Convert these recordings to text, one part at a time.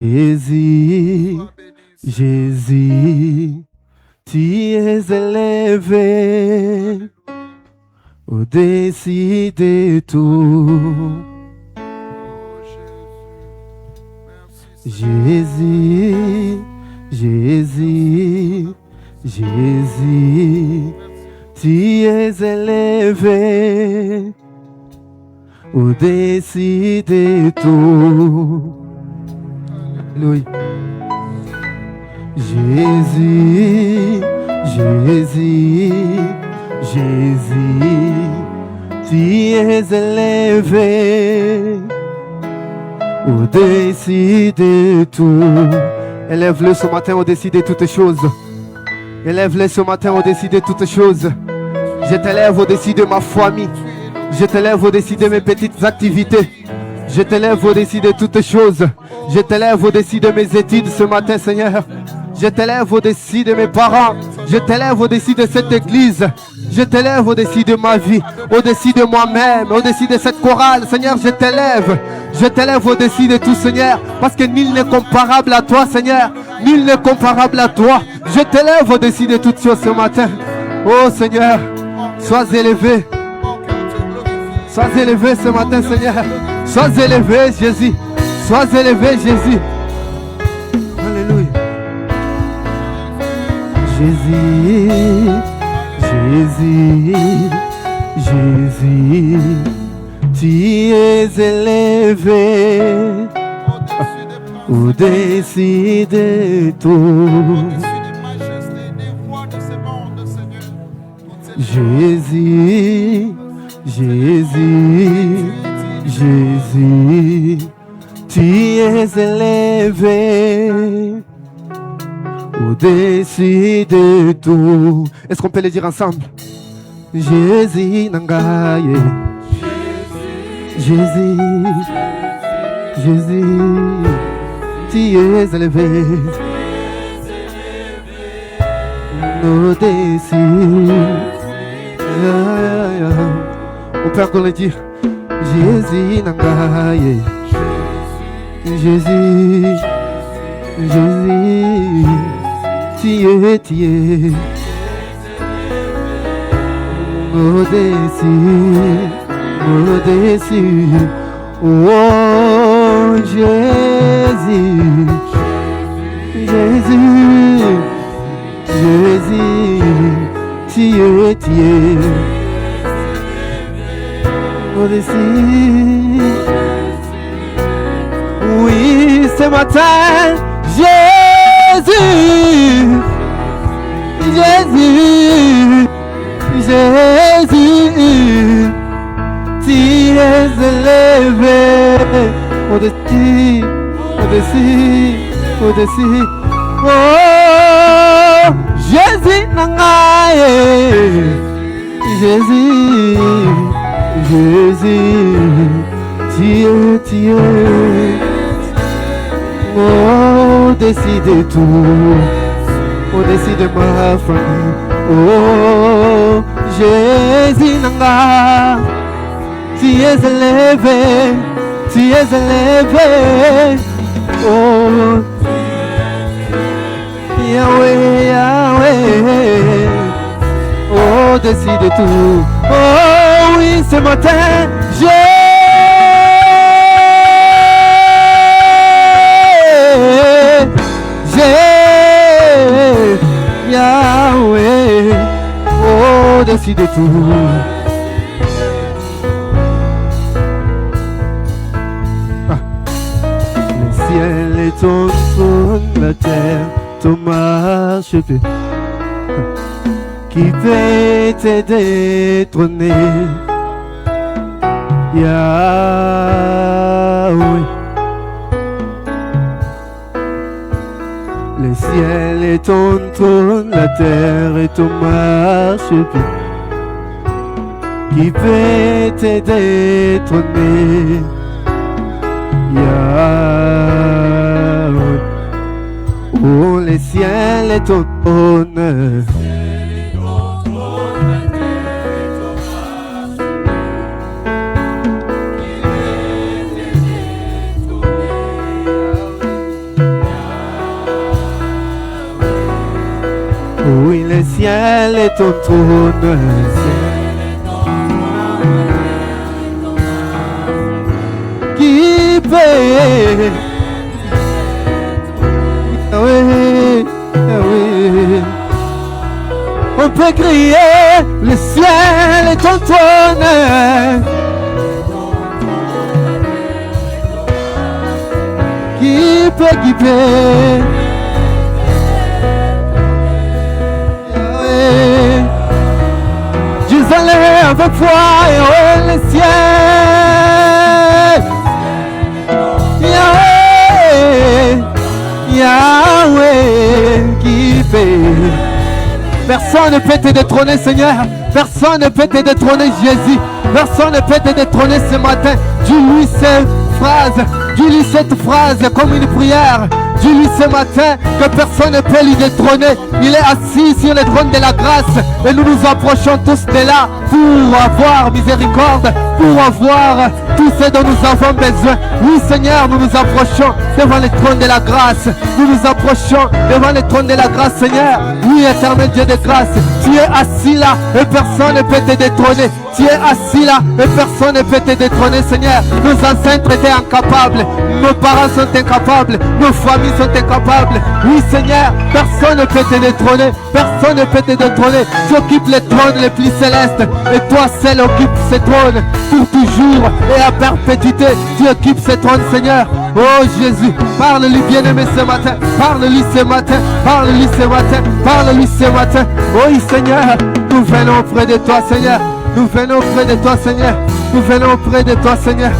Jésus, Jésus, tu es élevé au-dessus de tout. Jésus, Jésus, Jésus, tu es élevé au-dessus de tout. Alléluia. Jésus, Jésus, Jésus, tu es élevé au-dessus de tout. Élève-le ce matin au-dessus de toutes choses. Élève-le ce matin au-dessus de toutes choses. Je t'élève au-dessus de ma famille. Je t'élève au-dessus de mes petites activités. Je t'élève au-dessus de toutes choses. Je t'élève au-dessus de mes études ce matin, Seigneur. Je t'élève au-dessus de mes parents. Je t'élève au-dessus de cette église. Je t'élève au-dessus de ma vie, au-dessus de moi-même, au-dessus de cette chorale. Seigneur, je t'élève. Je t'élève au-dessus de tout, Seigneur. Parce que nul n'est comparable à toi, Seigneur. Nul n'est comparable à toi. Je t'élève au-dessus de toutes choses ce matin. Oh Seigneur, sois élevé. Sois élevé ce matin, Seigneur. Sois élevé, Jésus. Sois élevé, Jésus. Alléluia. Jésus, Jésus, Jésus, tu es élevé au-dessus de tout. Jésus, Jésus, Jésus, tu es élevé au-dessus de tout. Est-ce qu'on peut le dire ensemble? Jésus Nangaye, Jésus, Jésus, tu es élevé au-dessus. On peut encore le dire. Jésus Nangaye, Jésus, Jésus, tu es au-dessus, au-dessus. Oh Jésus, Jésus, Jésus, tu es au-dessus. Oui, ce matin, Jésus, Jésus, Jésus, tu es élevé au-dessus, au-dessus, au-dessus. Oh, Jésus Nangaye, Jésus, Jésus, tu es au-dessus de tout, au-dessus de ma famille. Oh, Jésus Nanga, tu es élevé, tu es élevé. Oh, Yahweh, Yahweh, au-dessus de tout. Oh oui, ce matin, Yahweh, au-dessus de tout. Le ciel est ton trône, la terre ton marchepied. Qui peut te détrôner? Yahweh. Le ciel est ton trône, la terre est ton marchepied. Qui peut te détrôner? Yahweh. Oh, le ciel est ton trône. le ciel est ton trône. Qui peut? Oui, oui. On peut crier, le ciel est ton trône. Qui peut? Dieu enlève avec foi et oh le ciel. Yahweh, qui fait. Personne ne peut te détrôner, Seigneur. Personne ne peut te détrôner, Jésus. Personne ne peut te détrôner ce matin. Dis-lui cette phrase. Dis-lui cette phrase comme une prière. Dis-lui ce matin que personne ne peut lui détrôner. Il est assis sur le trône de la grâce. Et nous nous approchons tous de là pour avoir miséricorde, pour avoir tout ce dont nous avons besoin. Oui, Seigneur, nous nous approchons devant le trône de la grâce. Nous nous approchons devant le trône de la grâce, Seigneur. Oui, éternel Dieu de grâce, tu es assis là et personne ne peut te détrôner. Tu es assis là et personne ne peut te détrôner, Seigneur. Nos ancêtres étaient incapables, nos parents sont incapables, nos familles sont incapables. Oui, Seigneur, personne ne peut te détrôner, personne ne peut te détrôner. Tu occupes les trônes les plus célestes et toi seul occupes ces trônes pour toujours et à perpétuité. Tu occupes ces trônes, Seigneur. Oh Jésus, parle-lui bien-aimé ce matin, parle-lui ce matin, parle-lui ce matin, parle-lui ce matin. Oui, Seigneur, nous venons auprès de toi, Seigneur. Nous venons auprès de toi, Seigneur. Nous venons auprès de toi, Seigneur.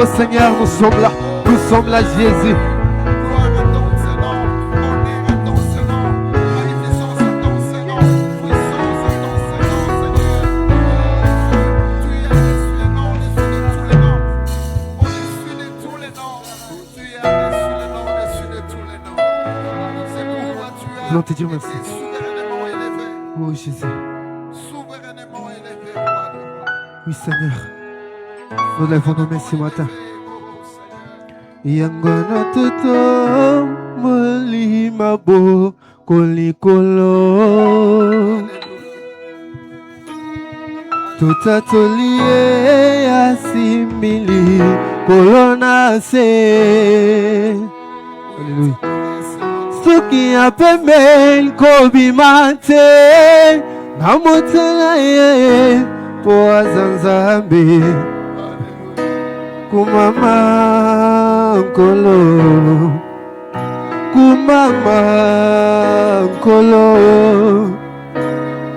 Oh Seigneur, nous sommes là, Jésus. Nous voulons te dire merci. Oh Jésus. Oui Seigneur. Nous lèvons nos mains ce matin. Yangona toto molima bo kolikolo Tutatolie asimili kolona se. Alléluia. Suki apemel kobimate namotela ye poazanzambe. Kumama nkolo, kumama nkolo,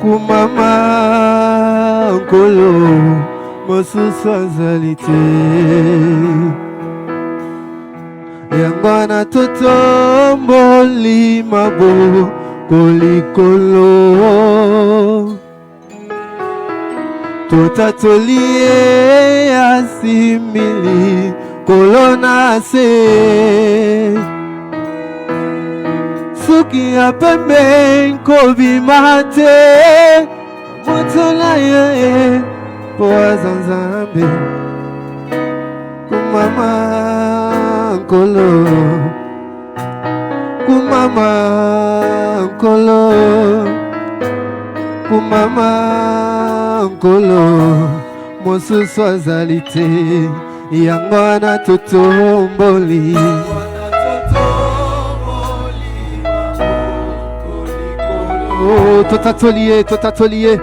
kumama nkolo, mosusu azalite. Yangwana toto mboli mabo kolikolo. Tutatolie asimili kolona se. Suki apembe nkobimate motola ye poazanzambe. Kumama nkolo, kumama nkolo, kumama nkolo, mosusu azalite. Yangwana totomboli. Oh, totatolié, totatolié.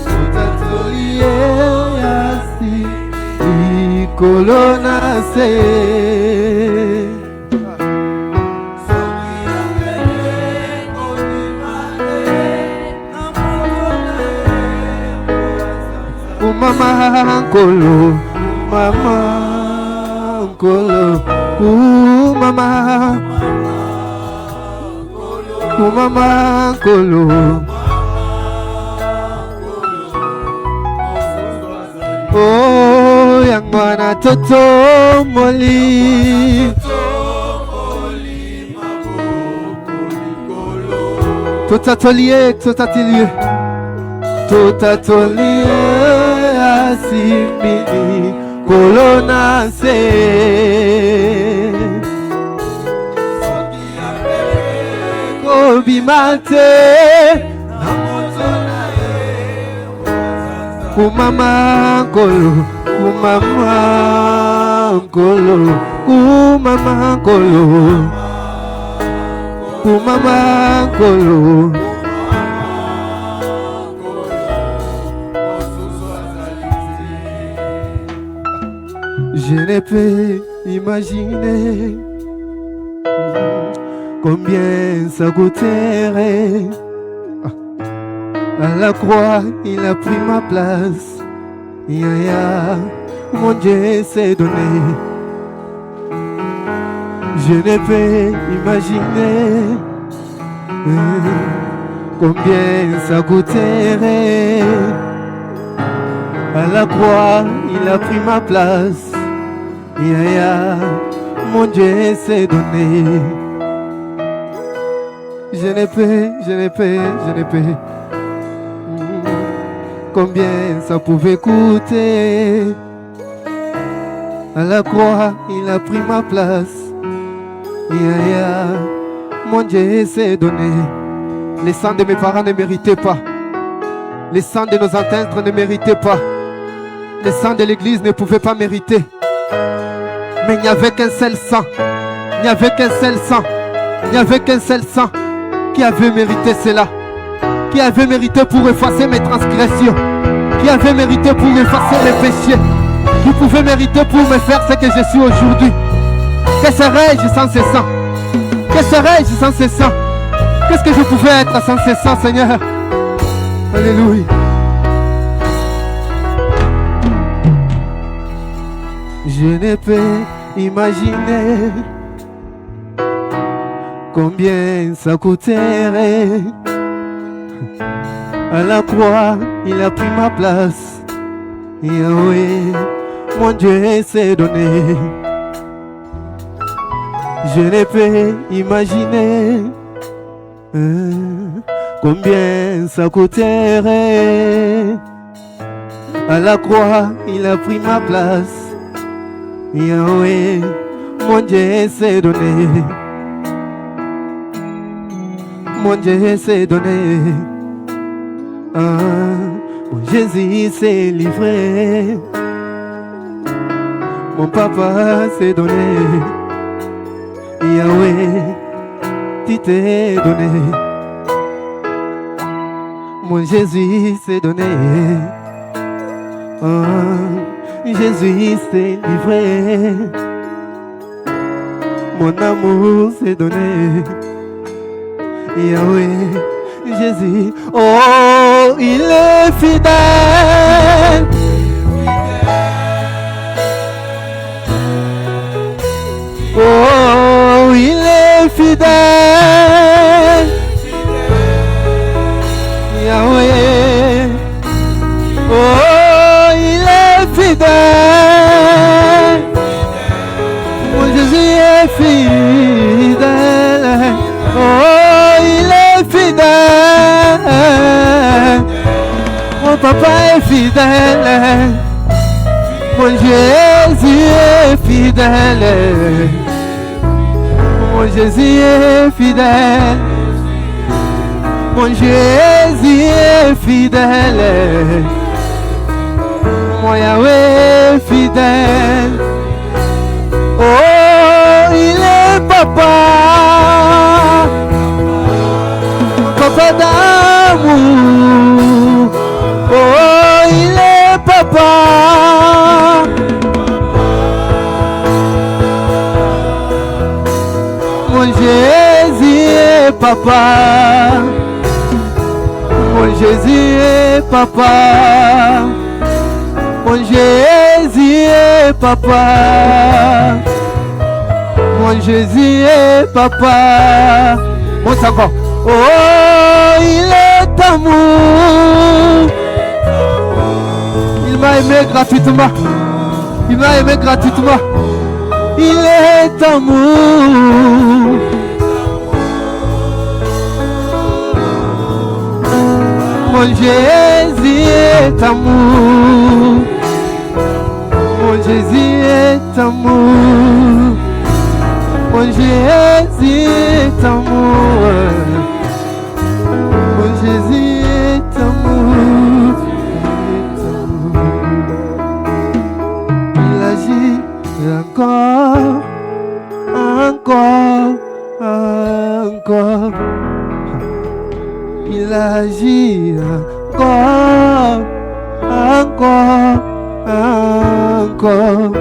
Totatolié, asi, ikolona se. Mama Nkolo, Mama Nkolo, Mama Nkolo. Oh, yang mana toto moli, tout atelier, asimini kolona se. Kobi mate. Mama Nkolo, Mama Nkolo, Mama Nkolo, Mama Nkolo. Je ne peux imaginer combien ça coûterait. À la croix, il a pris ma place. Ya, mon Dieu s'est donné. Je ne peux imaginer combien ça coûterait. À la croix, il a pris ma place. Ya, mon Dieu s'est donné. Je ne peux. Combien ça pouvait coûter. À la croix, il a pris ma place. Mon Dieu s'est donné. Les sangs de mes parents ne méritaient pas. Les sangs de nos ancêtres ne méritaient pas. Les sangs de l'église ne pouvaient pas mériter. Mais il n'y avait qu'un seul sang. Il n'y avait qu'un seul sang. Il n'y avait qu'un seul sang qui avait mérité cela. Qui avait mérité pour effacer mes transgressions, qui avait mérité pour effacer mes péchés, qui pouvait mériter pour me faire ce que je suis aujourd'hui. Que serais-je sans ce sang? Que serais-je sans ce sang? Qu'est-ce que je pouvais être sans ce sang, Seigneur? Alléluia. Je ne peux imaginer combien ça coûterait. À la croix, il a pris ma place. Yahweh, mon Dieu s'est donné. Je ne peux imaginer combien ça coûterait. À la croix, il a pris ma place. Yahweh, mon Dieu s'est donné. Mon Dieu s'est donné. Mon Jésus s'est livré. Mon papa s'est donné. Yahweh, tu t'es donné. Mon Jésus s'est donné. Jésus s'est livré. Mon amour s'est donné. Yahweh, Jésus, oh, il est fidèle. Oh, il est fidèle. Yahweh, oh, il est fidèle. Mon Jésus est fidèle. Oh, il est fidèle. Mon papa est fidèle. Mon Jésus est fidèle. Mon Jésus est fidèle. Mon Jésus est fidèle. Mon Yahweh est fidèle. Oh, il est papa. Papa d'amour. Oh, il est papa. Mon Jésus est papa. Mon Jésus est papa. Mon Jésus est papa. Mon Jésus est papa. Monte encore. Oh, il est amour. Il m'a aimé gratuitement. Il m'a aimé gratuitement. Il est amour. Mon Jésus est amour. Mon Jésus est amour. Mon Jésus est amour. Mon Jésus est amour. Il agit encore, encore, encore. Il agit encore, encore, encore.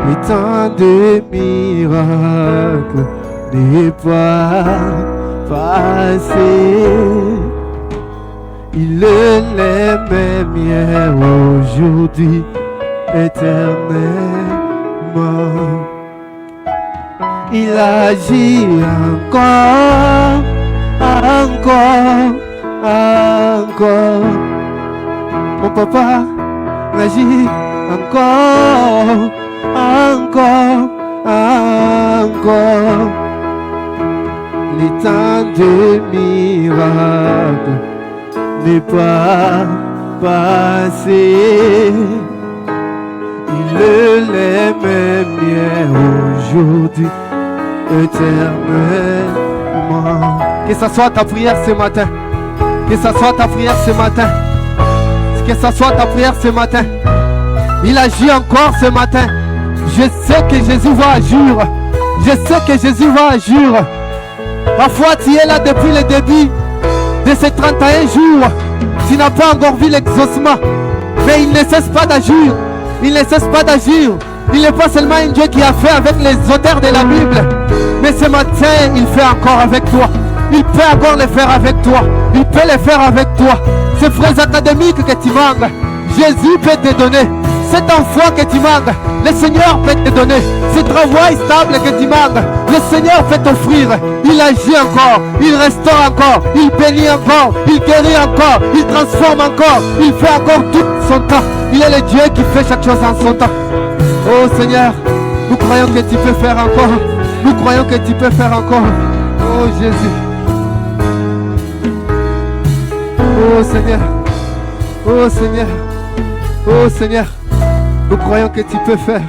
Le temps de miracles n'est pas passé. Il est le même hier, aujourd'hui, éternellement. Il agit encore, encore, encore. Mon papa agit encore, encore, encore. Les temps de miracles n'est pas passé. Il est le même hier, aujourd'hui, éternellement. Que ce soit ta prière ce matin. Que ce soit ta prière ce matin. Que ce soit ta prière ce matin. Il agit encore ce matin. Je sais que Jésus va agir. Je sais que Jésus va agir. Parfois tu es là depuis le début de ces 31 jours. Tu n'as pas encore vu l'exaucement. Mais il ne cesse pas d'agir. Il ne cesse pas d'agir. Il n'est pas seulement un Dieu qui a fait avec les auteurs de la Bible. Mais ce matin, il fait encore avec toi. Il peut encore le faire avec toi. Il peut le faire avec toi. Ces frères académiques que tu manques, Jésus peut te donner. Cet enfant que tu manques, le Seigneur peut te donner. Ce travail stable que tu manques, le Seigneur peut t'offrir. Il agit encore, il restaure encore, il bénit encore, il guérit encore, il transforme encore, il fait encore tout son temps. Il est le Dieu qui fait chaque chose en son temps. Oh Seigneur, nous croyons que tu peux faire encore. Nous croyons que tu peux faire encore. Oh Jésus. Oh Seigneur. Oh Seigneur. Oh Seigneur. Nous croyons que tu peux faire.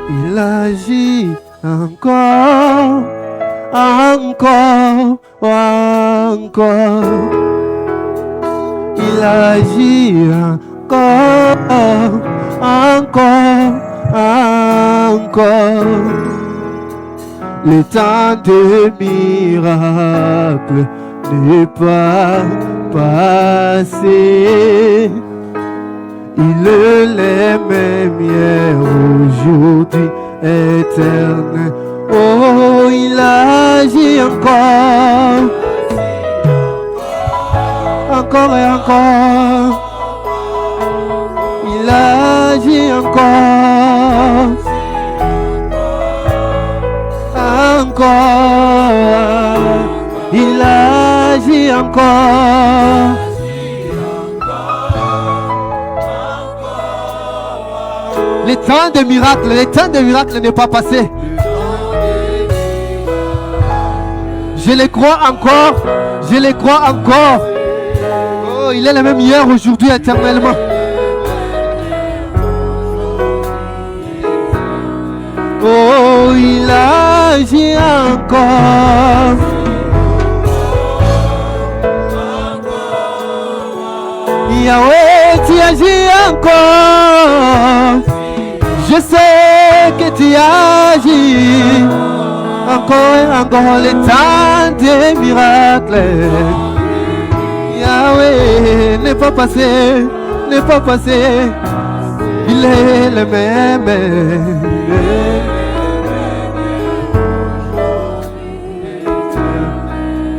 Il agit encore. Encore. Encore. Il agit encore. Encore. Encore. Le temps de miracles n'est pas passé. Il est le même hier, aujourd'hui, éternel. Oh, il agit encore. Encore et encore. Il agit encore. Encore. Il agit encore. Le temps de miracle n'est pas passé. Je le crois encore. Je le crois encore. Oh, il est le même hier, aujourd'hui, éternellement. Oh, il agit encore. Yahweh, tu agis encore. Je sais que tu agis encore et encore. Le temps des miracles, Yahweh, n'est pas passé, n'est pas passé. Il est le même.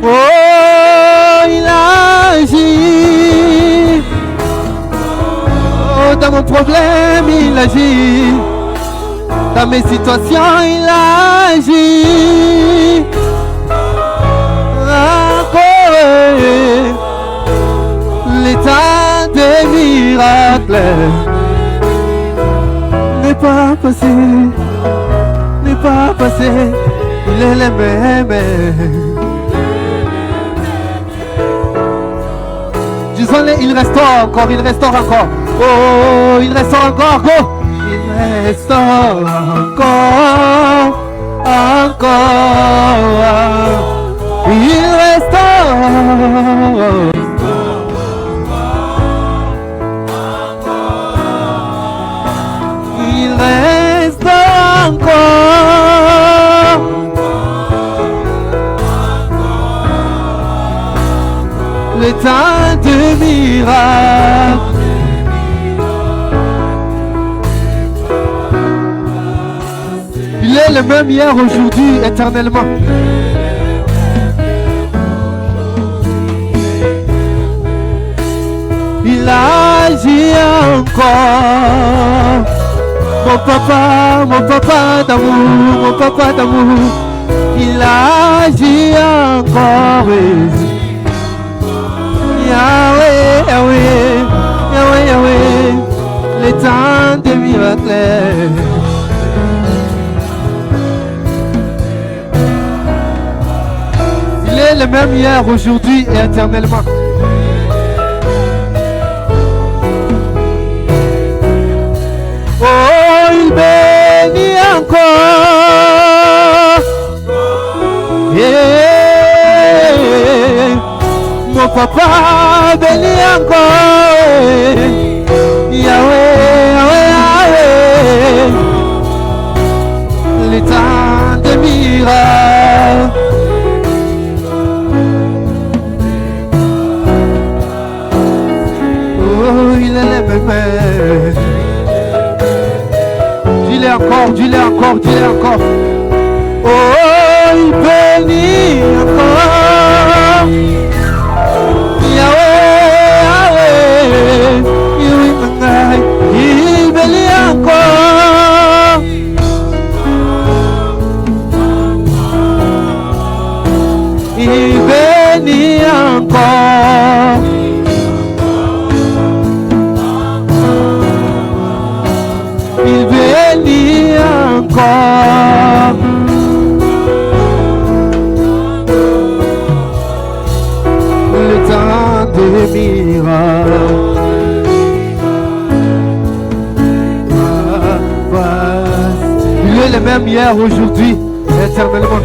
Oh, il agit dans mon problème, il agit. Dans mes situations, il agit. L'état des miracles n'est pas passé, n'est pas passé. Il est le même. Disons-le, il restaure encore, il restaure encore. Oh, il restaure encore, go. Il restaure encore, encore. Il restaure. Il reste encore. Le temps de miracle. Il est le même hier, aujourd'hui, éternellement. Il agit encore. Mon papa d'amour, mon papa d'amour. Il agit encore. Yahweh, Yahweh, Yahweh, Yahweh. Les temps de miracles. Il est le même hier, aujourd'hui et éternellement. Oh, il bénit encore. Yeah. Mon papa bénit encore. Yahweh, Yahweh, Yahweh. Les temps de miracles. Oh, il est le même. Dis-le encore, dis-le encore, dis-le encore. Oh, il bénit encore. Yahweh, Yahweh, il bénit encore. Il bénit encore. Il bénit encore. Le temps des miracles. Il est le même hier, aujourd'hui, éternellement.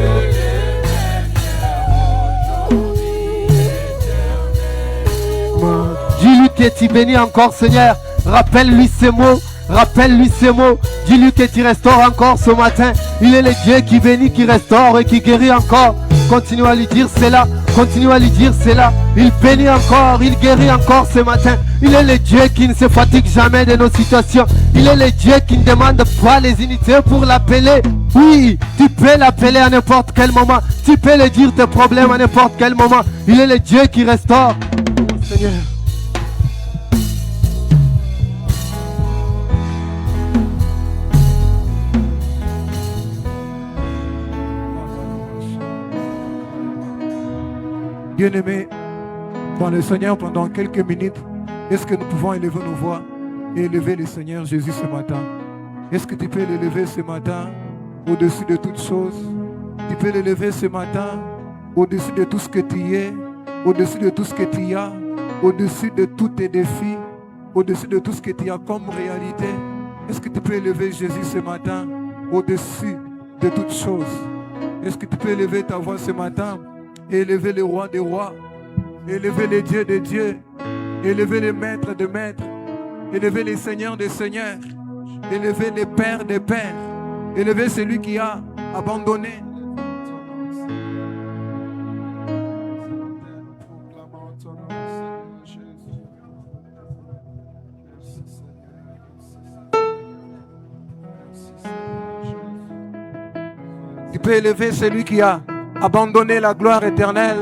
Dis-lui que tu bénis encore, Seigneur. Rappelle-lui ces mots. Rappelle-lui ces mots. Dis-lui que tu restaures encore ce matin. Il est le Dieu qui bénit, qui restaure et qui guérit encore. Continue à lui dire cela. Continue à lui dire cela. Il bénit encore, il guérit encore ce matin. Il est le Dieu qui ne se fatigue jamais de nos situations. Il est le Dieu qui ne demande pas les unités pour l'appeler. Oui, tu peux l'appeler à n'importe quel moment. Tu peux lui dire tes problèmes à n'importe quel moment. Il est le Dieu qui restaure. Oh, Seigneur. Bien-aimés, dans le Seigneur, pendant quelques minutes, est-ce que nous pouvons élever nos voix et élever le Seigneur Jésus ce matin? Est-ce que tu peux l'élever ce matin au-dessus de toutes choses? Tu peux l'élever ce matin au-dessus de tout ce que tu es, au-dessus de tout ce que tu as, au-dessus de tous tes défis, au-dessus de tout ce que tu as comme réalité. Est-ce que tu peux élever Jésus ce matin au-dessus de toutes choses? Est-ce que tu peux élever ta voix ce matin? Élever le roi des rois, élever les dieux des dieux, élever les maîtres des maîtres, élever les seigneurs des seigneurs, élever les pères des pères, élever celui qui a abandonné. Tu peux élever celui qui a abandonner la gloire éternelle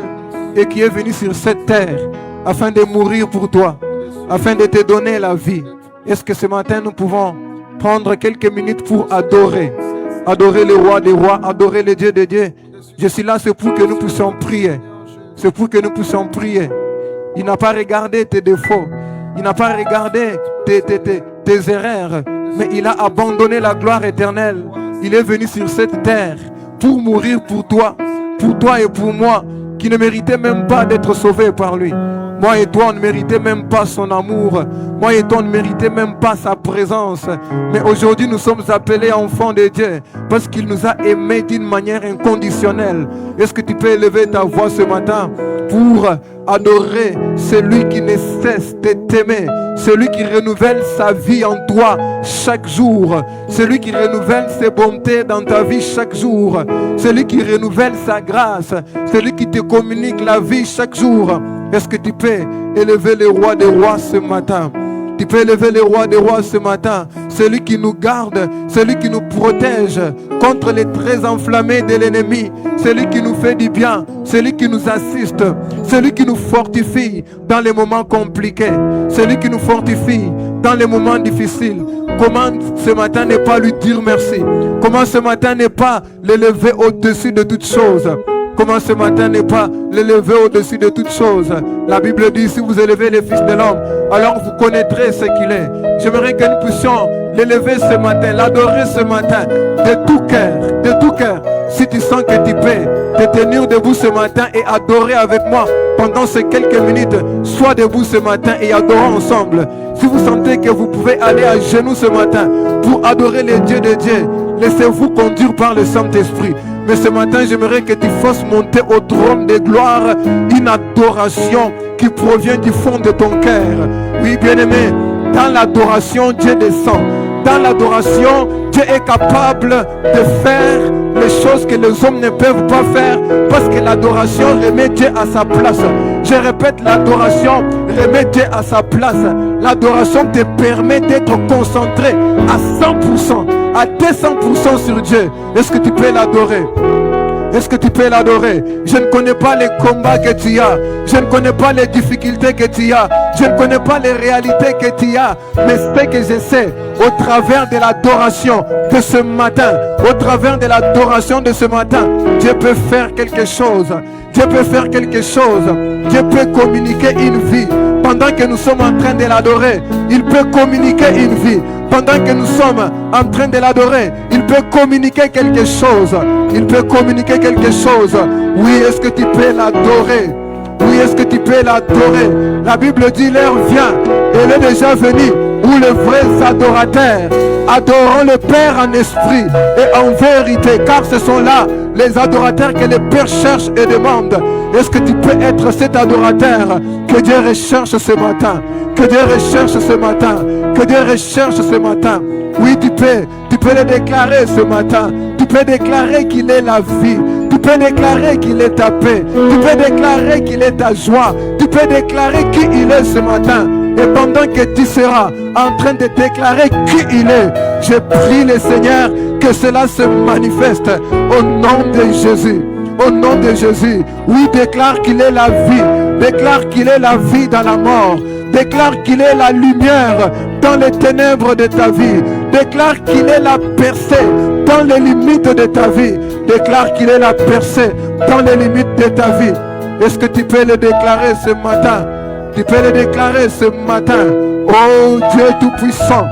et qui est venu sur cette terre afin de mourir pour toi, afin de te donner la vie, Est-ce que ce matin nous pouvons prendre quelques minutes pour adorer? Adorer le roi des rois, adorer le Dieu des dieux. Je suis là, c'est pour que nous puissions prier. C'est pour que nous puissions prier. Il n'a pas regardé tes défauts. Il n'a pas regardé tes erreurs. Mais il a abandonné la gloire éternelle. Il est venu sur cette terre pour mourir pour toi et pour moi, qui ne méritait même pas d'être sauvés par lui. Moi et toi, on ne méritait même pas son amour. Moi et toi, on ne méritait même pas sa présence. Mais aujourd'hui, nous sommes appelés enfants de Dieu parce qu'il nous a aimés d'une manière inconditionnelle. Est-ce que tu peux élever ta voix ce matin pour adorer celui qui ne cesse de t'aimer, celui qui renouvelle sa vie en toi chaque jour, celui qui renouvelle ses bontés dans ta vie chaque jour, celui qui renouvelle sa grâce, celui qui te communique la vie chaque jour? Est-ce que tu peux élever le roi des rois ce matin? Tu peux élever le roi des rois ce matin, celui qui nous garde, celui qui nous protège contre les traits enflammés de l'ennemi, celui qui nous fait du bien, celui qui nous assiste, celui qui nous fortifie dans les moments compliqués, celui qui nous fortifie dans les moments difficiles. Comment ce matin ne pas lui dire merci? Comment ce matin ne pas l'élever au-dessus de toutes choses? Comment ce matin ne pas l'élever au-dessus de toutes choses? La Bible dit, si vous élevez le Fils de l'homme, alors vous connaîtrez ce qu'il est. J'aimerais que nous puissions l'élever ce matin, l'adorer ce matin, de tout cœur, de tout cœur. Si tu sens que tu peux te tenir debout ce matin et adorer avec moi pendant ces quelques minutes, sois debout ce matin et adorons ensemble. Si vous sentez que vous pouvez aller à genoux ce matin pour adorer les dieux de Dieu, laissez-vous conduire par le Saint-Esprit. Mais ce matin, j'aimerais que tu fasses monter au trône de gloire une adoration qui provient du fond de ton cœur. Oui, bien-aimé, dans l'adoration, Dieu descend. Dans l'adoration, Dieu est capable de faire les choses que les hommes ne peuvent pas faire, parce que l'adoration remet Dieu à sa place. Je répète, l'adoration remet Dieu à sa place. L'adoration te permet d'être concentré à 100%, à 200% sur Dieu. Est-ce que tu peux l'adorer? Est-ce que tu peux l'adorer? Je ne connais pas les combats que tu as. Je ne connais pas les difficultés que tu as. Je ne connais pas les réalités que tu as. Mais ce que je sais, au travers de l'adoration de ce matin, au travers de l'adoration de ce matin, Dieu peut faire quelque chose. Dieu peut faire quelque chose. Dieu peut communiquer une vie. Pendant que nous sommes en train de l'adorer, il peut communiquer une vie. Pendant que nous sommes en train de l'adorer, il peut communiquer quelque chose. Il peut communiquer quelque chose. Oui, est-ce que tu peux l'adorer? Oui, est-ce que tu peux l'adorer? La Bible dit, l'heure vient, elle est déjà venue, où les vrais adorateurs adoreront le Père en esprit et en vérité, car ce sont là les adorateurs que le Père cherche et demande. Est-ce que tu peux être cet adorateur que Dieu recherche ce matin? Que Dieu recherche ce matin? Que Dieu recherche ce matin? Oui, tu peux le déclarer ce matin. Tu peux déclarer qu'il est la vie. Tu peux déclarer qu'il est ta paix. Tu peux déclarer qu'il est ta joie. Tu peux déclarer qui il est ce matin. Et pendant que tu seras en train de déclarer qui il est, je prie le Seigneur que cela se manifeste au nom de Jésus. Au nom de Jésus. Oui, déclare qu'il est la vie. Déclare qu'il est la vie dans la mort. Déclare qu'il est la lumière dans les ténèbres de ta vie. Déclare qu'il est la percée dans les limites de ta vie. Déclare qu'il est la percée dans les limites de ta vie. Est-ce que tu peux le déclarer ce matin? Tu peux le déclarer ce matin. Oh Dieu Tout-Puissant.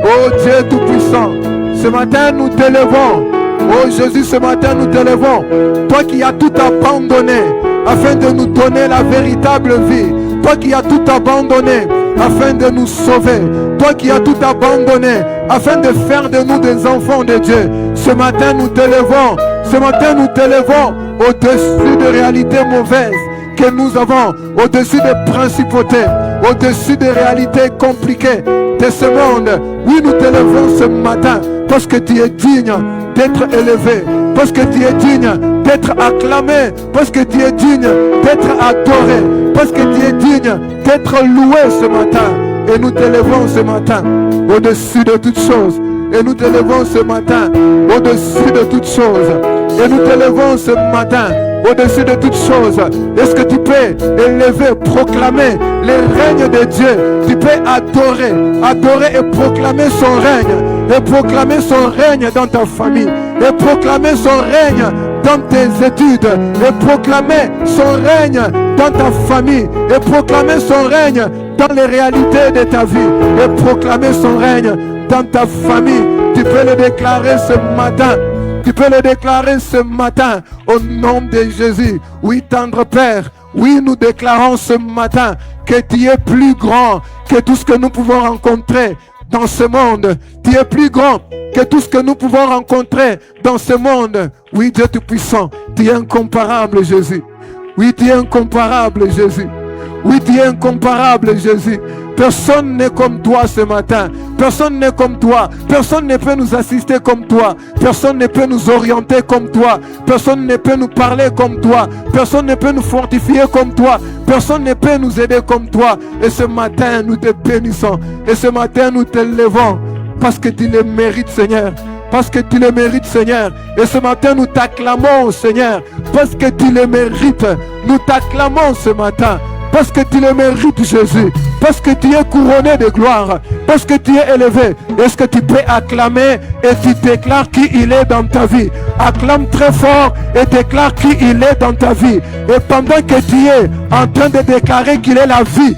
Oh Dieu Tout-Puissant. Ce matin nous t'élevons. Oh Jésus, ce matin nous t'élevons. Toi qui as tout abandonné afin de nous donner la véritable vie. Toi qui as tout abandonné afin de nous sauver. Toi qui as tout abandonné afin de faire de nous des enfants de Dieu. Ce matin nous t'élevons. Ce matin nous t'élevons au-dessus de réalités mauvaises que nous avons, au-dessus des principautés, au-dessus des réalités compliquées de ce monde. Oui, nous t'élevons ce matin parce que tu es digne d'être élevé, parce que tu es digne d'être acclamé, parce que tu es digne d'être adoré, parce que tu es digne d'être loué ce matin. Et nous t'élevons ce matin au-dessus de toutes choses. Et nous t'élevons ce matin au-dessus de toutes choses. Et nous t'élevons ce matin au-dessus de toutes choses. Est-ce que tu peux élever, proclamer le règne de Dieu. Tu peux adorer et proclamer son règne. Et proclamer son règne dans ta famille. Et proclamer son règne dans tes études. Et proclamer son règne dans ta famille. Et proclamer son règne dans les réalités de ta vie. Et proclamer son règne dans ta famille. Tu peux le déclarer ce matin. Tu peux le déclarer ce matin au nom de Jésus. Oui, tendre Père, oui, nous déclarons ce matin que tu es plus grand que tout ce que nous pouvons rencontrer dans ce monde. Tu es plus grand que tout ce que nous pouvons rencontrer dans ce monde. Oui, Dieu Tout-Puissant, tu es incomparable, Jésus. Oui, tu es incomparable, Jésus. Oui, tu es incomparable, Jésus. Personne n'est comme toi ce matin. Personne n'est comme toi. Personne ne peut nous assister comme toi. Personne ne peut nous orienter comme toi. Personne ne peut nous parler comme toi. Personne ne peut nous fortifier comme toi. Personne ne peut nous aider comme toi. Et ce matin, nous te bénissons. Et ce matin, nous te levons. Parce que tu le mérites, Seigneur. Parce que tu le mérites, Seigneur. Et ce matin, nous t'acclamons, Seigneur. Parce que tu le mérites. Nous t'acclamons ce matin. Parce que tu le mérites, Jésus. Parce que tu es couronné de gloire. Parce que tu es élevé. Est-ce que tu peux acclamer et tu déclares qui il est dans ta vie? Acclame très fort et déclare qui il est dans ta vie. Et pendant que tu es en train de déclarer qu'il est la vie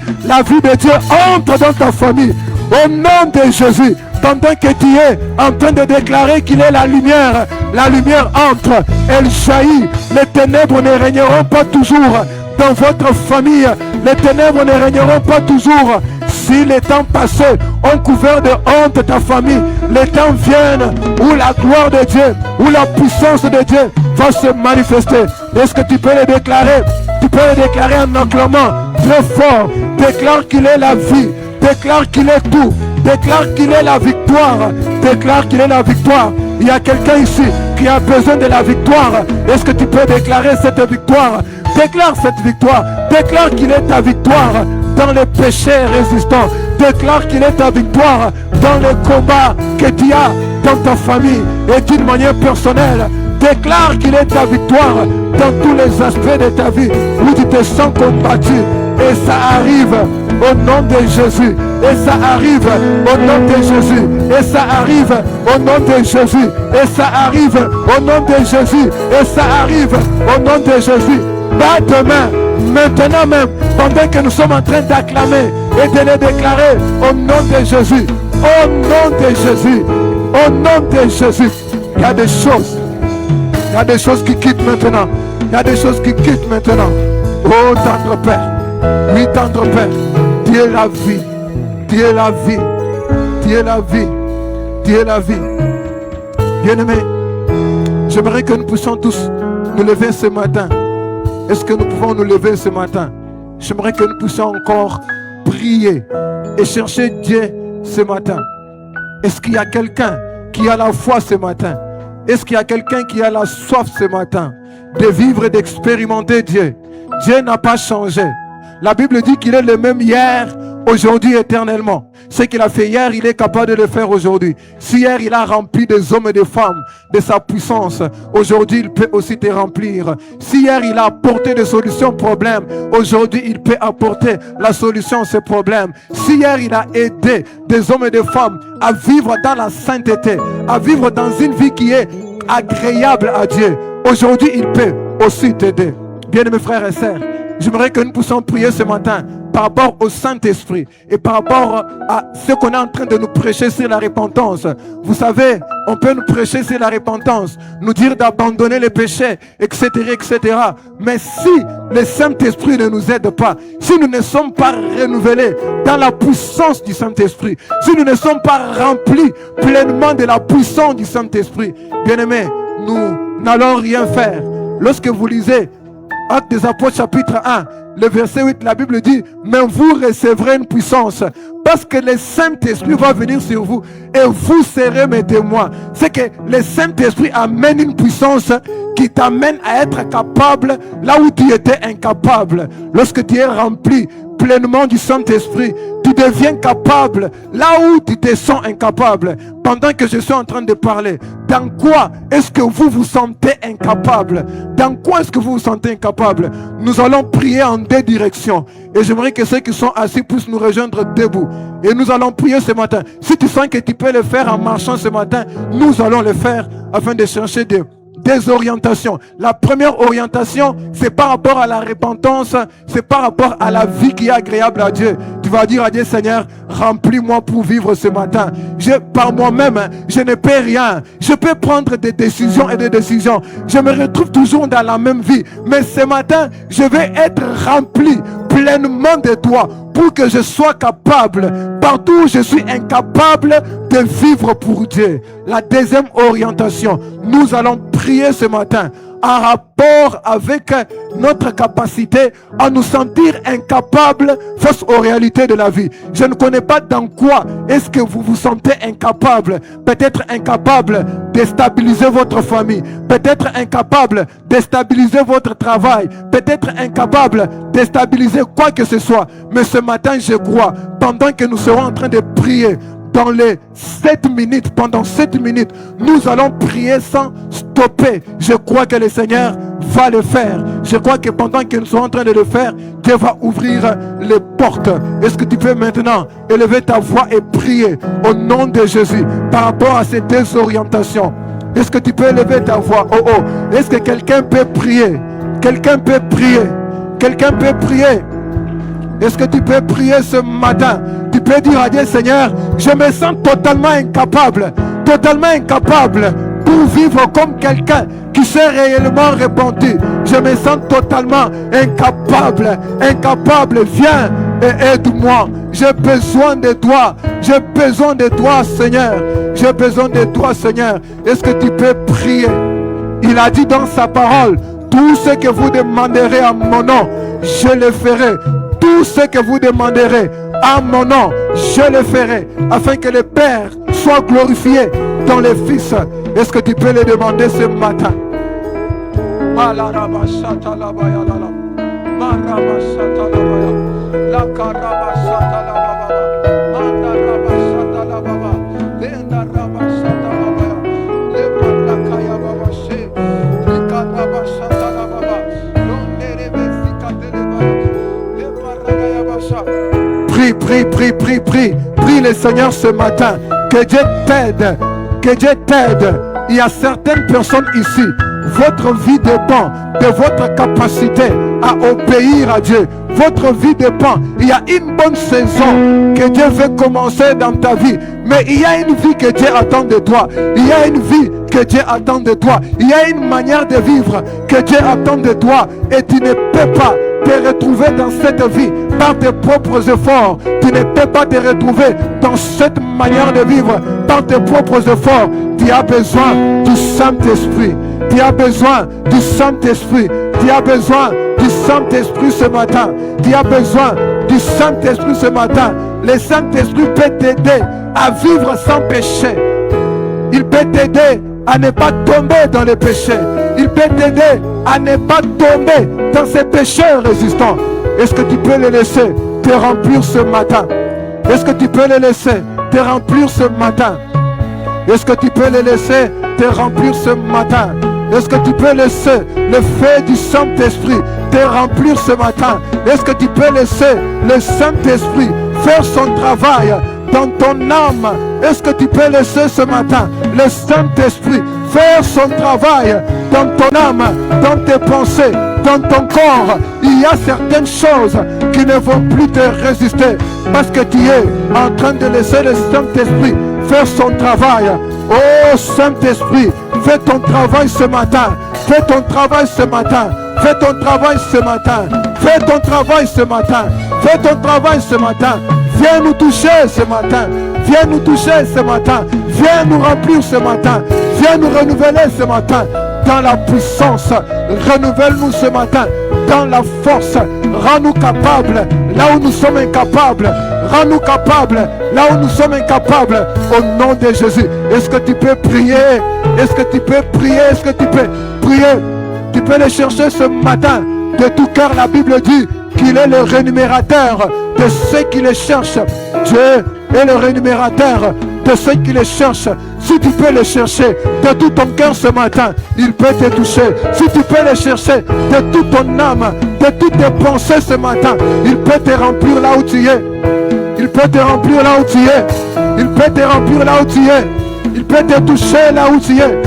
de Dieu entre dans ta famille. Au nom de Jésus. Pendant que tu es en train de déclarer qu'il est la lumière entre. Elle jaillit. Les ténèbres ne régneront pas toujours dans votre famille. Les ténèbres ne régneront pas toujours. Si les temps passés ont couvert de honte ta famille, les temps viennent où la gloire de Dieu, où la puissance de Dieu va se manifester. Est-ce que tu peux le déclarer? Tu peux le déclarer en acclamant très fort. Déclare qu'il est la vie. Déclare qu'il est tout. Déclare qu'il est la victoire. Déclare qu'il est la victoire. Il y a quelqu'un ici qui a besoin de la victoire. Est-ce que tu peux déclarer cette victoire? Déclare cette victoire. Déclare qu'il est ta victoire dans les péchés résistants. Déclare qu'il est ta victoire dans les combats que tu as dans ta famille et d'une manière personnelle. Déclare qu'il est ta victoire dans tous les aspects de ta vie où tu te sens combattu. Et ça arrive au nom de Jésus. Et ça arrive au nom de Jésus. Et ça arrive au nom de Jésus. Et ça arrive au nom de Jésus. Et ça arrive au nom de Jésus. Pas demain, maintenant même, pendant que nous sommes en train d'acclamer et de le déclarer au nom de Jésus. Au nom de Jésus. Au nom de Jésus. Il y a des choses. Il y a des choses qui quittent maintenant. Il y a des choses qui quittent maintenant. Oh, tendre Père. Oui, tendre Père. Tu es la vie. Tu es la vie. Tu es la vie. Tu es la vie. Bien-aimés, j'aimerais que nous puissions tous nous lever ce matin. Est-ce que nous pouvons nous lever ce matin? J'aimerais que nous puissions encore prier et chercher Dieu ce matin. Est-ce qu'il y a quelqu'un qui a la foi ce matin? Est-ce qu'il y a quelqu'un qui a la soif ce matin de vivre et d'expérimenter Dieu? Dieu n'a pas changé. La Bible dit qu'il est le même hier, aujourd'hui, éternellement. Ce qu'il a fait hier, il est capable de le faire aujourd'hui. Si hier, il a rempli des hommes et des femmes de sa puissance, aujourd'hui, il peut aussi te remplir. Si hier, il a apporté des solutions aux problèmes, aujourd'hui, il peut apporter la solution à ces problèmes. Si hier, il a aidé des hommes et des femmes à vivre dans la sainteté, à vivre dans une vie qui est agréable à Dieu, aujourd'hui, il peut aussi t'aider. Bien-aimés frères et sœurs, j'aimerais que nous puissions prier ce matin par rapport au Saint-Esprit et par rapport à ce qu'on est en train de nous prêcher sur la repentance. Vous savez, on peut nous prêcher sur la repentance, nous dire d'abandonner les péchés, etc., etc. Mais si le Saint-Esprit ne nous aide pas, si nous ne sommes pas renouvelés dans la puissance du Saint-Esprit, si nous ne sommes pas remplis pleinement de la puissance du Saint-Esprit, bien-aimés, nous n'allons rien faire. Lorsque vous lisez Actes des Apôtres chapitre 1, le verset 8, la Bible dit, mais vous recevrez une puissance parce que le Saint-Esprit va venir sur vous et vous serez mes témoins. C'est que le Saint-Esprit amène une puissance qui t'amène à être capable là où tu étais incapable. Lorsque tu es rempli pleinement du Saint-Esprit, tu deviens capable là où tu te sens incapable. Pendant que je suis en train de parler, dans quoi est-ce que vous vous sentez incapable? Dans quoi est-ce que vous vous sentez incapable? Nous allons prier en deux directions. Et j'aimerais que ceux qui sont assis puissent nous rejoindre debout. Et nous allons prier ce matin. Si tu sens que tu peux le faire en marchant ce matin, nous allons le faire afin de chercher des orientations. La première orientation, c'est par rapport à la repentance, c'est par rapport à la vie qui est agréable à Dieu. Tu vas dire à Dieu, Seigneur, remplis-moi pour vivre ce matin. Par moi-même, je ne peux rien. Je peux prendre des décisions et des décisions. Je me retrouve toujours dans la même vie. Mais ce matin, je vais être rempli pleinement de toi pour que je sois capable, partout où je suis incapable, de vivre pour Dieu. La deuxième orientation, nous allons prier ce matin en rapport avec notre capacité à nous sentir incapables face aux réalités de la vie. Je ne connais pas dans quoi est-ce que vous vous sentez incapable. Peut-être incapable de stabiliser votre famille, peut-être incapable de stabiliser votre travail, peut-être incapable de stabiliser quoi que ce soit. Mais ce matin, je crois, pendant que nous serons en train de prier, dans les 7 minutes, pendant 7 minutes, nous allons prier sans stopper. Je crois que le Seigneur va le faire. Je crois que pendant que nous sommes en train de le faire, Dieu va ouvrir les portes. Est-ce que tu peux maintenant élever ta voix et prier au nom de Jésus par rapport à ces désorientations? Est-ce que tu peux élever ta voix? Oh oh, est-ce que quelqu'un peut prier? Quelqu'un peut prier? Quelqu'un peut prier? Est-ce que tu peux prier ce matin? Tu peux dire à Dieu, Seigneur, je me sens totalement incapable pour vivre comme quelqu'un qui s'est réellement repenti. Je me sens totalement incapable. Viens et aide-moi. J'ai besoin de toi. J'ai besoin de toi, Seigneur. J'ai besoin de toi, Seigneur. Est-ce que tu peux prier? Il a dit dans sa parole, tout ce que vous demanderez à mon nom, je le ferai. Tout ce que vous demanderez à mon nom, je le ferai, afin que le Père soit glorifié dans le Fils. Est-ce que tu peux le demander ce matin? Prie le Seigneur ce matin. Que Dieu t'aide. Que Dieu t'aide. Il y a certaines personnes ici, votre vie dépend de votre capacité à obéir à Dieu. Votre vie dépend. Il y a une bonne saison que Dieu veut commencer dans ta vie. Mais il y a une vie que Dieu attend de toi. Il y a une vie que Dieu attend de toi. Il y a une manière de vivre que Dieu attend de toi. Et tu ne peux pas te retrouver dans cette vie par tes propres efforts. Tu ne peux pas te retrouver dans cette manière de vivre par tes propres efforts. Tu as besoin du Saint-Esprit. Tu as besoin du Saint-Esprit. Tu as besoin du Saint-Esprit ce matin. Tu as besoin du Saint-Esprit ce matin. Le Saint-Esprit peut t'aider à vivre sans péché. Il peut t'aider à ne pas tomber dans le péché. Il peut t'aider à ne pas tomber dans ces péchés résistants. Est-ce que tu peux le laisser te remplir ce matin? Est-ce que tu peux le laisser te remplir ce matin? Est-ce que tu peux le laisser te remplir ce matin? Est-ce que tu peux laisser le feu du Saint-Esprit te remplir ce matin? Est-ce que tu peux laisser le Saint-Esprit faire son travail dans ton âme? Est-ce que tu peux laisser ce matin le Saint-Esprit faire son travail dans ton âme, dans tes pensées, dans ton corps? Il y a certaines choses qui ne vont plus te résister parce que tu es en train de laisser le Saint-Esprit faire son travail. Oh Saint-Esprit, fais ton travail ce matin. Fais ton travail ce matin. Fais ton travail ce matin. Fais ton travail ce matin. Fais ton travail ce matin. Viens nous toucher ce matin. Viens nous toucher ce matin. Viens nous remplir ce matin. Viens nous renouveler ce matin. Dans la puissance, renouvelle-nous ce matin. Dans la force, rends-nous capables là où nous sommes incapables. Rends-nous capables là où nous sommes incapables. Au nom de Jésus. Est-ce que tu peux prier? Est-ce que tu peux prier? Est-ce que tu peux prier? Tu peux le chercher ce matin de tout cœur. La Bible dit qu'il Il est le rémunérateur de ceux qui le cherchent. Dieu est le rémunérateur de ceux qui le cherchent. Si tu peux le chercher de tout ton cœur ce matin, il peut te toucher. Si tu peux le chercher de toute ton âme, de toutes tes pensées ce matin, il peut te remplir là où tu es. Il peut te remplir là où tu es. Il peut te remplir là où tu es. Il peut te toucher là où tu es.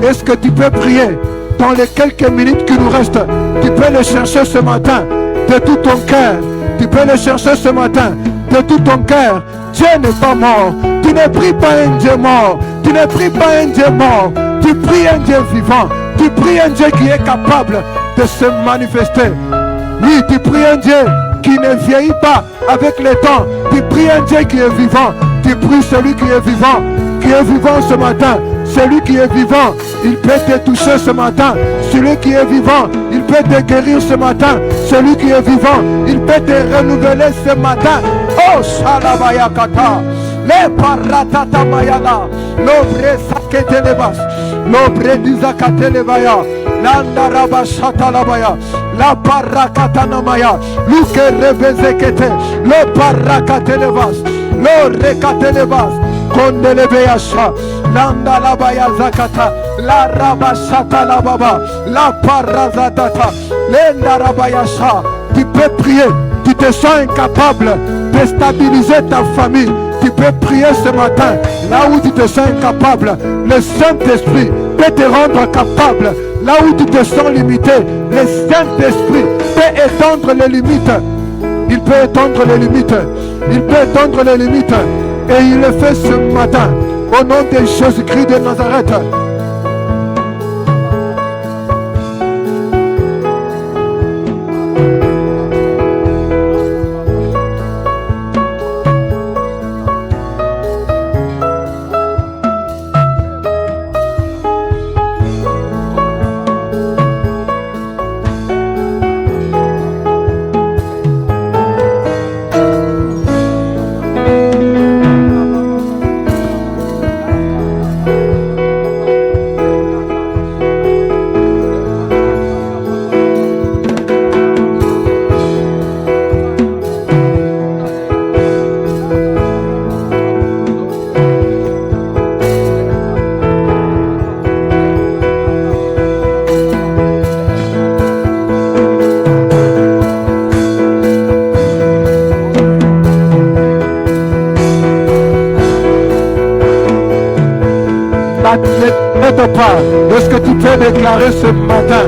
Est-ce que tu peux prier dans les quelques minutes qui nous restent? Tu peux le chercher ce matin de tout ton cœur. Tu peux le chercher ce matin de tout ton cœur. Dieu n'est pas mort. Tu ne pries pas un Dieu mort. Tu ne pries pas un Dieu mort. Tu pries un Dieu vivant. Tu pries un Dieu qui est capable de se manifester. Oui, tu pries un Dieu qui ne vieillit pas avec le temps. Tu pries un Dieu qui est vivant. Tu pries celui qui est vivant ce matin. Celui qui est vivant, il peut te toucher ce matin. Celui qui est vivant, il peut te guérir ce matin. Celui qui est vivant, il peut te renouveler ce matin. Oh, Shalabayakata, le paratata mayala, l'obre saketelebas, l'obre dizakatelebaya, l'andaraba shatalabaya, la parakatanomaya, luke rebezekete, le parakatelebas, le rekatelebas. Kondelebeyasha, landa la baya zakata, la rabashata la baba, la parazatata, lenda rabayasha. Tu peux prier, tu te sens incapable de stabiliser ta famille. Tu peux prier ce matin, là où tu te sens incapable, le Saint-Esprit peut te rendre capable. Là où tu te sens limité, le Saint-Esprit peut étendre les limites. Il peut étendre les limites. Il peut étendre les limites. Et il le fait ce matin, au nom de Jésus-Christ de Nazareth. Est-ce que tu peux déclarer ce matin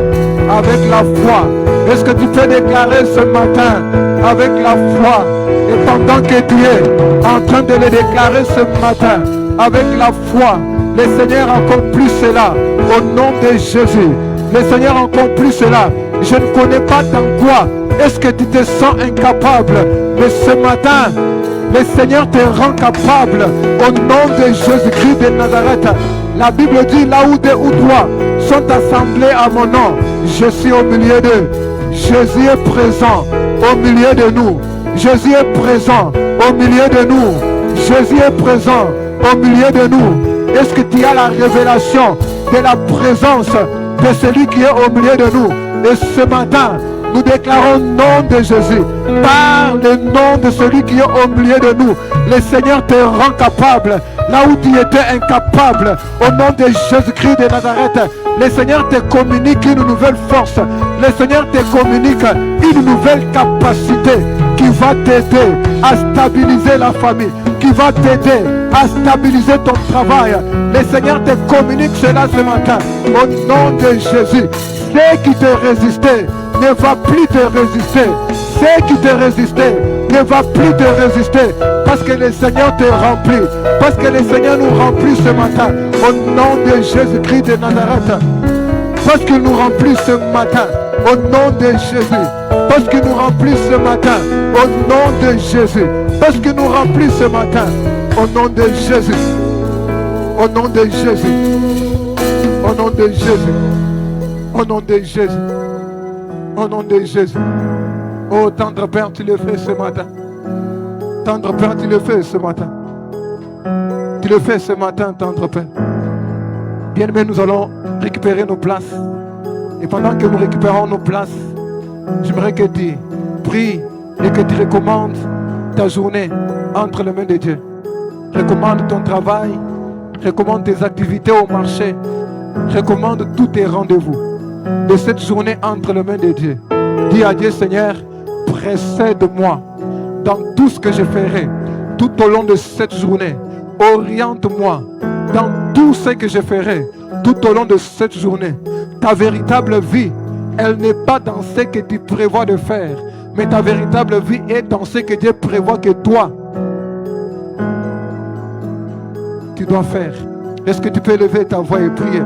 avec la foi? Est-ce que tu peux déclarer ce matin avec la foi? Et pendant que tu es en train de le déclarer ce matin avec la foi, le Seigneur accomplit cela au nom de Jésus. Le Seigneur accomplit cela. Je ne connais pas dans quoi est-ce que tu te sens incapable, mais ce matin le Seigneur te rend capable au nom de Jésus-Christ de Nazareth. La Bible dit, là où deux ou trois sont assemblés à mon nom, je suis au milieu d'eux. Jésus est présent au milieu de nous. Jésus est présent au milieu de nous. Jésus est présent au milieu de nous. Est-ce que tu as la révélation de la présence de celui qui est au milieu de nous? Et ce matin, nous déclarons le nom de Jésus. Par le nom de celui qui est au milieu de nous, le Seigneur te rend capable. Là où tu étais incapable, au nom de Jésus-Christ de Nazareth, le Seigneur te communique une nouvelle force. Le Seigneur te communique une nouvelle capacité qui va t'aider à stabiliser la famille, qui va t'aider à stabiliser ton travail. Le Seigneur te communique cela ce matin. Au nom de Jésus, ceux qui te résistaient ne va plus te résister. Ceux qui te résistaient ne va plus te résister. Parce que le Seigneur te remplit. Parce que le Seigneur nous remplit ce matin. Au nom de Jésus-Christ de Nazareth. Parce qu'il nous remplit ce matin. Au nom de Jésus. Parce qu'il nous remplit ce matin. Au nom de Jésus. Parce qu'il nous remplit ce matin. Au nom de Jésus. Au nom de Jésus. Au nom de Jésus. Au nom de Jésus. Au nom de Jésus. Oh, tendre Père, tu le fais ce matin. Tendre Père, tu le fais ce matin. Tu le fais ce matin, tendre Père. Bien-aimés, nous allons récupérer nos places. Et pendant que nous récupérons nos places, j'aimerais que tu pries et que tu recommandes ta journée entre les mains de Dieu. Recommande ton travail, recommande tes activités au marché, recommande tous tes rendez-vous de cette journée entre les mains de Dieu. Dis à Dieu, Seigneur, précède-moi dans tout ce que je ferai tout au long de cette journée. Oriente-moi dans tout ce que je ferai tout au long de cette journée. Ta véritable vie, elle n'est pas dans ce que tu prévois de faire, mais ta véritable vie est dans ce que Dieu prévoit que toi, tu dois faire. Est-ce que tu peux lever ta voix et prier?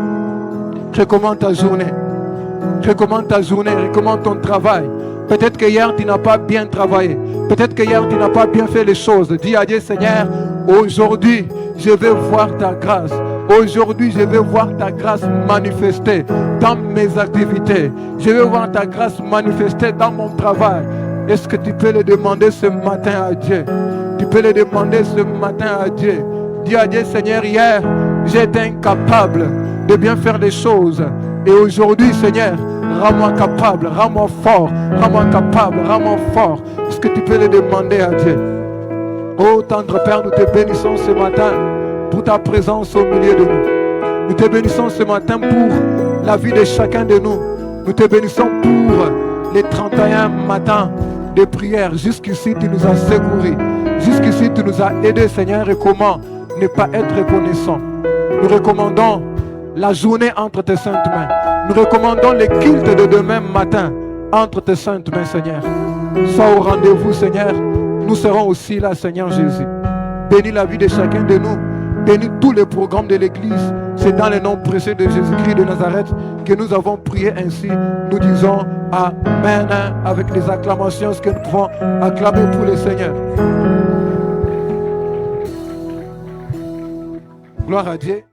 Recommande ta journée. Recommande ta journée, recommande ton travail. Peut-être que hier tu n'as pas bien travaillé. Peut-être que hier tu n'as pas bien fait les choses. Dis à Dieu, Seigneur, aujourd'hui je vais voir ta grâce. Aujourd'hui je vais voir ta grâce manifestée dans mes activités. Je vais voir ta grâce manifestée dans mon travail. Est-ce que tu peux le demander ce matin à Dieu? Tu peux le demander ce matin à Dieu. Dis à Dieu, Seigneur, hier j'étais incapable de bien faire les choses. Et aujourd'hui, Seigneur, rends-moi capable, rends-moi fort, rends-moi capable, rends-moi fort. Est-ce que tu peux le demander à Dieu? Oh, tendre Père, nous te bénissons ce matin pour ta présence au milieu de nous. Nous te bénissons ce matin pour la vie de chacun de nous. Nous te bénissons pour les 31 matins de prière. Jusqu'ici, tu nous as secourus. Jusqu'ici, tu nous as aidés, Seigneur. Et comment ne pas être reconnaissant? Nous recommandons la journée entre tes saintes mains. Nous recommandons le culte de demain matin entre tes saintes mains, Seigneur. Sois au rendez-vous, Seigneur. Nous serons aussi là, Seigneur Jésus. Bénis la vie de chacun de nous. Bénis tous les programmes de l'Église. C'est dans le nom précieux de Jésus-Christ de Nazareth que nous avons prié ainsi. Nous disons Amen avec les acclamations que nous pouvons acclamer pour le Seigneur. Gloire à Dieu.